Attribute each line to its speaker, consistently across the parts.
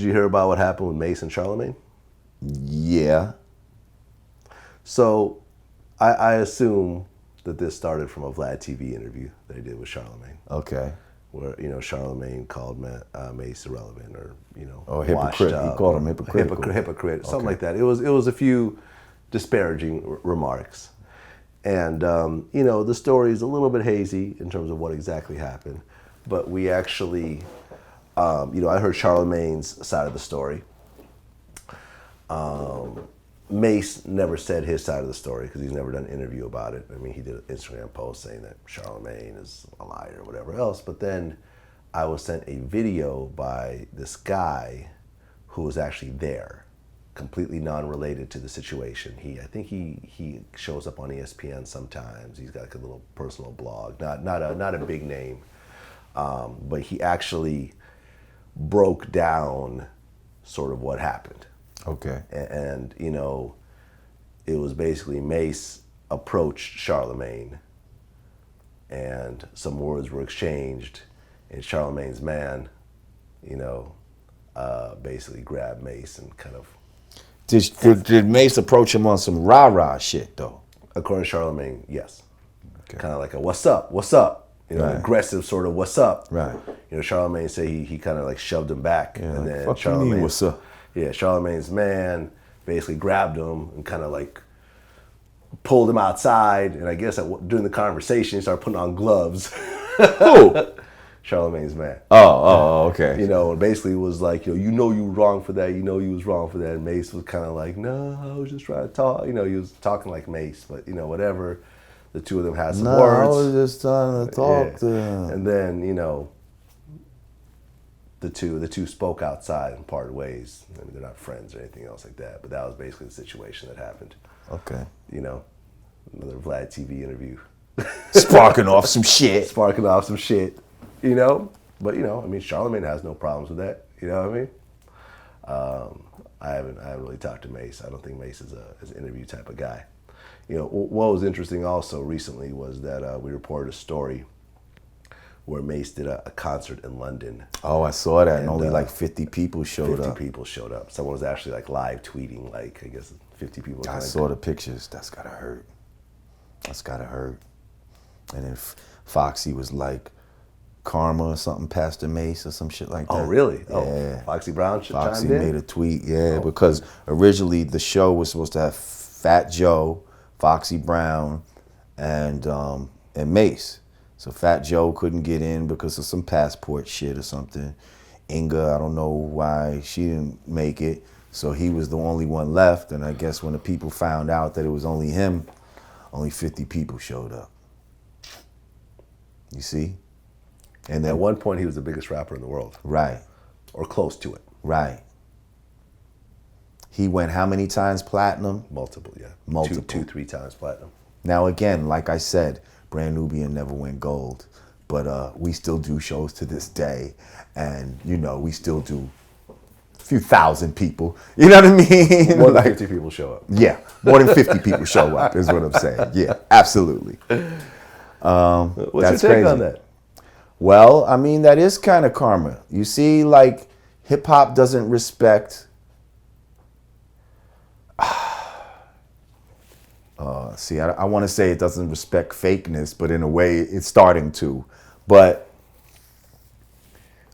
Speaker 1: you hear about what happened with Mase and Charlamagne?
Speaker 2: Yeah.
Speaker 1: So I assume that this started from a Vlad TV interview that he did with Charlamagne.
Speaker 2: Okay.
Speaker 1: Where, Charlamagne called Mase irrelevant or,
Speaker 2: hypocrite. He called him hypocritical.
Speaker 1: Hypocrite, something like that. It was a few disparaging remarks. And, the story is a little bit hazy in terms of what exactly happened. But we actually, I heard Charlamagne's side of the story. Mase never said his side of the story because he's never done an interview about it. I mean, he did an Instagram post saying that Charlamagne is a liar or whatever else. But then I was sent a video by this guy who was actually there, completely non-related to the situation. I think he shows up on ESPN sometimes. He's got like a little personal blog, not a big name, but he actually broke down sort of what happened.
Speaker 2: Okay.
Speaker 1: And it was basically Mase approached Charlamagne and some words were exchanged and Charlamagne's man, basically grabbed Mase and kind of...
Speaker 2: Did Mase approach him on some rah-rah shit, though?
Speaker 1: According to Charlamagne, yes.
Speaker 2: Okay.
Speaker 1: Kind of like a what's up? Right. Aggressive sort of what's up.
Speaker 2: Right.
Speaker 1: Charlamagne said he kind of like shoved him back.
Speaker 2: Yeah,
Speaker 1: and then
Speaker 2: fuck you mean, what's up?
Speaker 1: Yeah, Charlamagne's man basically grabbed him and kind of like pulled him outside. And I guess during the conversation, he started putting on gloves.
Speaker 2: Who?
Speaker 1: Charlamagne's man.
Speaker 2: Oh, okay.
Speaker 1: And basically was like, you were wrong for that. You was wrong for that. And Mase was kind of like, no, I was just trying to talk. He was talking like Mase, but whatever. The two of them had some words.
Speaker 2: I was just trying to talk to him.
Speaker 1: And then, the two spoke outside and parted ways. I mean, they're not friends or anything else like that. But that was basically the situation that happened.
Speaker 2: Okay.
Speaker 1: Another Vlad TV interview.
Speaker 2: Sparking off some shit.
Speaker 1: But Charlamagne has no problems with that. You know what I mean? I haven't really talked to Mase. I don't think Mase is an interview type of guy. What was interesting also recently was that we reported a story where Mase did a concert in London.
Speaker 2: Oh, I saw that, and only like 50 people showed up.
Speaker 1: 50 people showed up. Someone was actually like live tweeting, like I guess 50 people.
Speaker 2: I saw the pictures. That's gotta hurt. And then Foxy was like, karma or something, Pastor Mase or some shit like that.
Speaker 1: Oh, really?
Speaker 2: Yeah.
Speaker 1: Oh, Foxy Brown chimed in?
Speaker 2: Foxy made a tweet, because originally the show was supposed to have Fat Joe, Foxy Brown, and Mase. So Fat Joe couldn't get in because of some passport shit or something. Inga, I don't know why she didn't make it. So he was the only one left. And I guess when the people found out that it was only him, only 50 people showed up. You see? And then
Speaker 1: at one point he was the biggest rapper in the world.
Speaker 2: Right.
Speaker 1: Or close to it.
Speaker 2: Right. He went how many times platinum?
Speaker 1: Multiple, yeah.
Speaker 2: Multiple.
Speaker 1: Two, 3 times platinum.
Speaker 2: Now again, like I said, Brand Nubian never went gold. But we still do shows to this day. And, we still do a few thousand people. You know what I mean?
Speaker 1: More than 50 people show up.
Speaker 2: Yeah. More than 50 people show up is what I'm saying. Yeah, absolutely.
Speaker 1: What's your take
Speaker 2: crazy
Speaker 1: on that?
Speaker 2: Well, I mean, that is kind of karma. You see, like, hip-hop doesn't respect... I want to say it doesn't respect fakeness, but in a way, it's starting to. But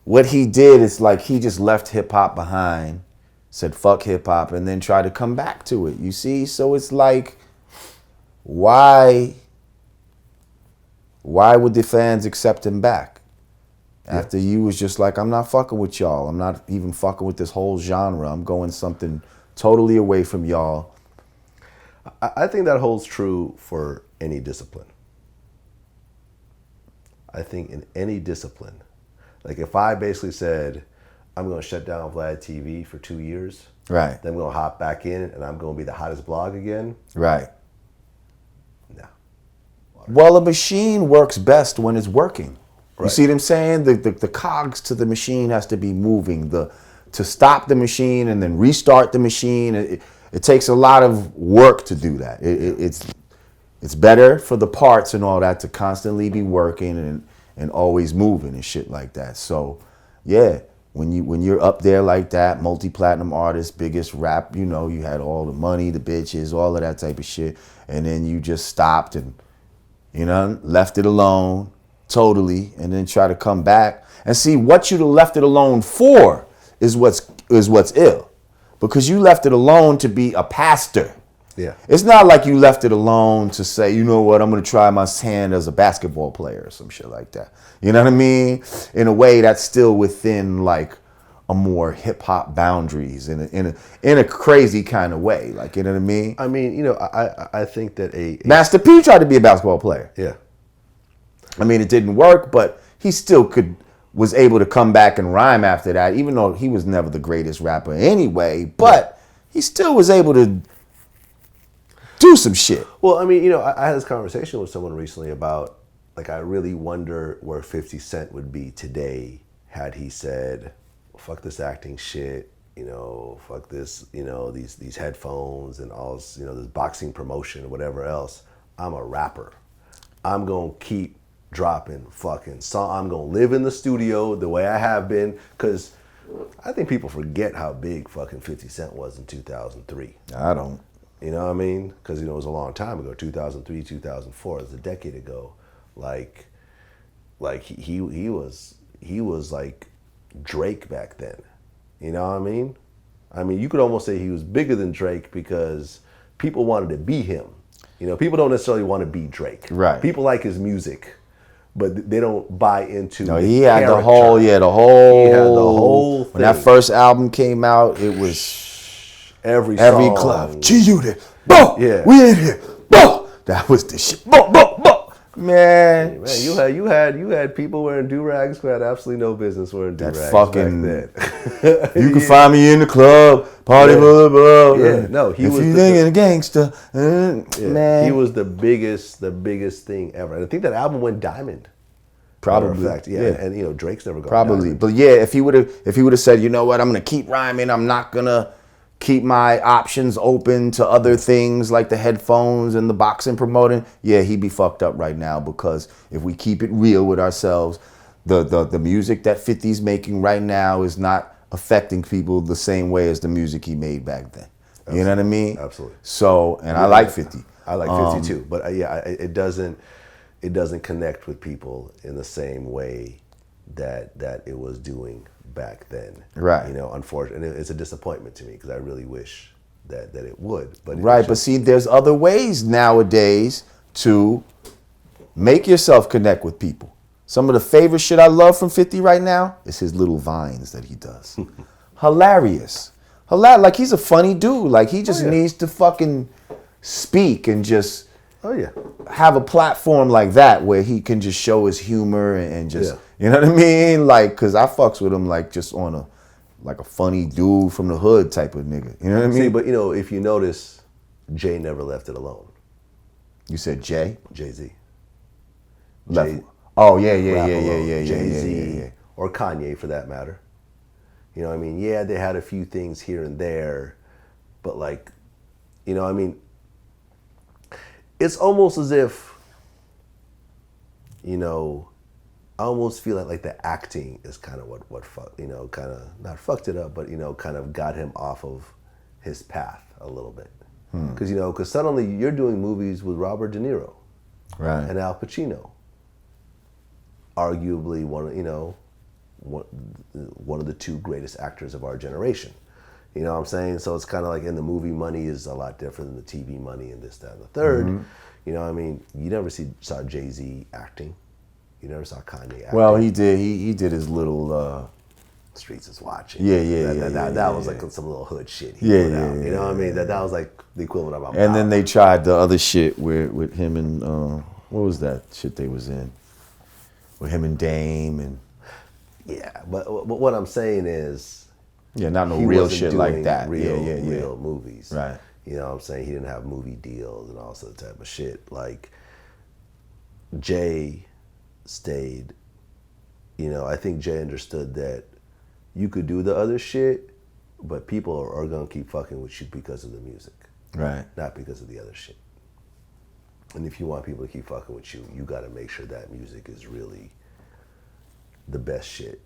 Speaker 2: what he did is like he just left hip-hop behind, said fuck hip-hop, and then tried to come back to it, you see? So it's like, why would the fans accept him back? After you was just like, I'm not fucking with y'all. I'm not even fucking with this whole genre. I'm going something totally away from y'all.
Speaker 1: I think that holds true for any discipline. I think in any discipline, like if I basically said, I'm going to shut down Vlad TV for 2 years,
Speaker 2: right? Then
Speaker 1: I'm going to hop back in and I'm going to be the hottest blog again.
Speaker 2: Right.
Speaker 1: No.
Speaker 2: Well, a machine works best when it's working.
Speaker 1: Right.
Speaker 2: You see what I'm saying? The cogs to the machine has to be moving. To stop the machine and then restart the machine, it takes a lot of work to do that. It's better for the parts and all that to constantly be working and always moving and shit like that. So, yeah, when you're up there like that, multi-platinum artist, biggest rap, you know, you had all the money, the bitches, all of that type of shit, and then you just stopped and, you know, left it alone totally, and then try to come back and see what you'd have left it alone for is what's ill, because you left it alone to be a pastor.
Speaker 1: Yeah.
Speaker 2: It's not like you left it alone to say, you know what, I'm going to try my hand as a basketball player or some shit like that. You know what I mean? In a way that's still within like a more hip hop boundaries in a crazy kind of way. Like, you know what I mean?
Speaker 1: I mean, you know, I think that a
Speaker 2: Master P tried to be a basketball player.
Speaker 1: yeah.
Speaker 2: I mean, it didn't work, but he still was able to come back and rhyme after that, even though he was never the greatest rapper anyway. But he still was able to do some shit.
Speaker 1: Well, I mean, you know, I had this conversation with someone recently about, like, I really wonder where 50 Cent would be today had he said, fuck this acting shit, you know, fuck this, you know, these headphones and all this, you know, this boxing promotion or whatever else. I'm a rapper. I'm going to keep dropping fucking song. I'm going to live in the studio the way I have been, because I think people forget how big fucking 50 Cent was in 2003.
Speaker 2: I don't.
Speaker 1: You know what I mean? Because, you know, it was a long time ago, 2003, 2004. It was a decade ago. Like he was like Drake back then. You know what I mean? I mean, you could almost say he was bigger than Drake because people wanted to be him. You know, people don't necessarily want to be Drake.
Speaker 2: Right.
Speaker 1: People like his music, but they don't buy into.
Speaker 2: No,
Speaker 1: the
Speaker 2: he had
Speaker 1: character.
Speaker 2: the whole.
Speaker 1: He had the whole thing.
Speaker 2: When that first album came out, it was
Speaker 1: every
Speaker 2: every
Speaker 1: song.
Speaker 2: club. G-Unit. Bo!
Speaker 1: Yeah.
Speaker 2: We in here. Bo! That was the shit. Bo! Bo! Bo! Man,
Speaker 1: you had people wearing do-rags who had absolutely no business wearing do-rags.
Speaker 2: that fucking.
Speaker 1: back then.
Speaker 2: You can find me in the club, party, blah, blah, blah.
Speaker 1: Yeah, no, he
Speaker 2: if
Speaker 1: was
Speaker 2: you thinking a gangster, man.
Speaker 1: He was the biggest thing ever. And I think that album went diamond.
Speaker 2: Probably,
Speaker 1: Matter of fact, yeah. And you know, Drake's never gone
Speaker 2: probably,
Speaker 1: diamond.
Speaker 2: but yeah, if he would have said, you know what, I'm gonna keep rhyming, I'm not gonna keep my options open to other things like the headphones and the boxing promoting, yeah, he'd be fucked up right now, because if we keep it real with ourselves, the music that 50's making right now is not affecting people the same way as the music he made back then. Absolutely. You know what I mean?
Speaker 1: Absolutely.
Speaker 2: So, and I like 50.
Speaker 1: I like 50 too, but it doesn't connect with people in the same way that it was doing back then.
Speaker 2: Right.
Speaker 1: You know, unfortunately, it's a disappointment to me because I really wish that it would. But
Speaker 2: right, but see, there's other ways nowadays to make yourself connect with people. Some of the favorite shit I love from 50 right now is his little vines that he does. Hilarious. Like, he's a funny dude. Like, he just needs to fucking speak and just have a platform like that where he can just show his humor and just, you know what I mean? Like, because I fucks with him like just on a funny dude from the hood type of nigga. You know what I mean?
Speaker 1: See, but you know, if you notice, Jay never left it alone.
Speaker 2: You said Jay?
Speaker 1: Jay-Z.
Speaker 2: Oh, yeah.
Speaker 1: Jay-Z, or Kanye for that matter. You know what I mean? Yeah, they had a few things here and there, but like, you know, I mean, it's almost as if, you know, I almost feel like the acting is kind of what you know, kind of not fucked it up, but you know, kind of got him off of his path a little bit. Because you know, because suddenly you're doing movies with Robert De Niro,
Speaker 2: right,
Speaker 1: and Al Pacino, arguably one of the two greatest actors of our generation. You know what I'm saying? So it's kind of like, in the movie money is a lot different than the TV money and this, that, and the third. Mm-hmm. You know what I mean? You never saw Jay-Z acting. You never saw Kanye acting.
Speaker 2: Well, he did. He did his little...
Speaker 1: Streets is watching.
Speaker 2: That
Speaker 1: was like some little hood shit he
Speaker 2: put
Speaker 1: out. You know what I mean? That was like the equivalent of...
Speaker 2: And then they tried the other shit with him and... what was that shit they was in? With him and Dame and...
Speaker 1: Yeah, but what I'm saying is...
Speaker 2: Yeah, not no real shit like that.
Speaker 1: Real movies.
Speaker 2: Right.
Speaker 1: You know what I'm saying? He didn't have movie deals and all sorts of type of shit. Like, Jay stayed, you know, I think Jay understood that you could do the other shit, but people are going to keep fucking with you because of the music.
Speaker 2: Right.
Speaker 1: Not because of the other shit. And if you want people to keep fucking with you, you got to make sure that music is really the best shit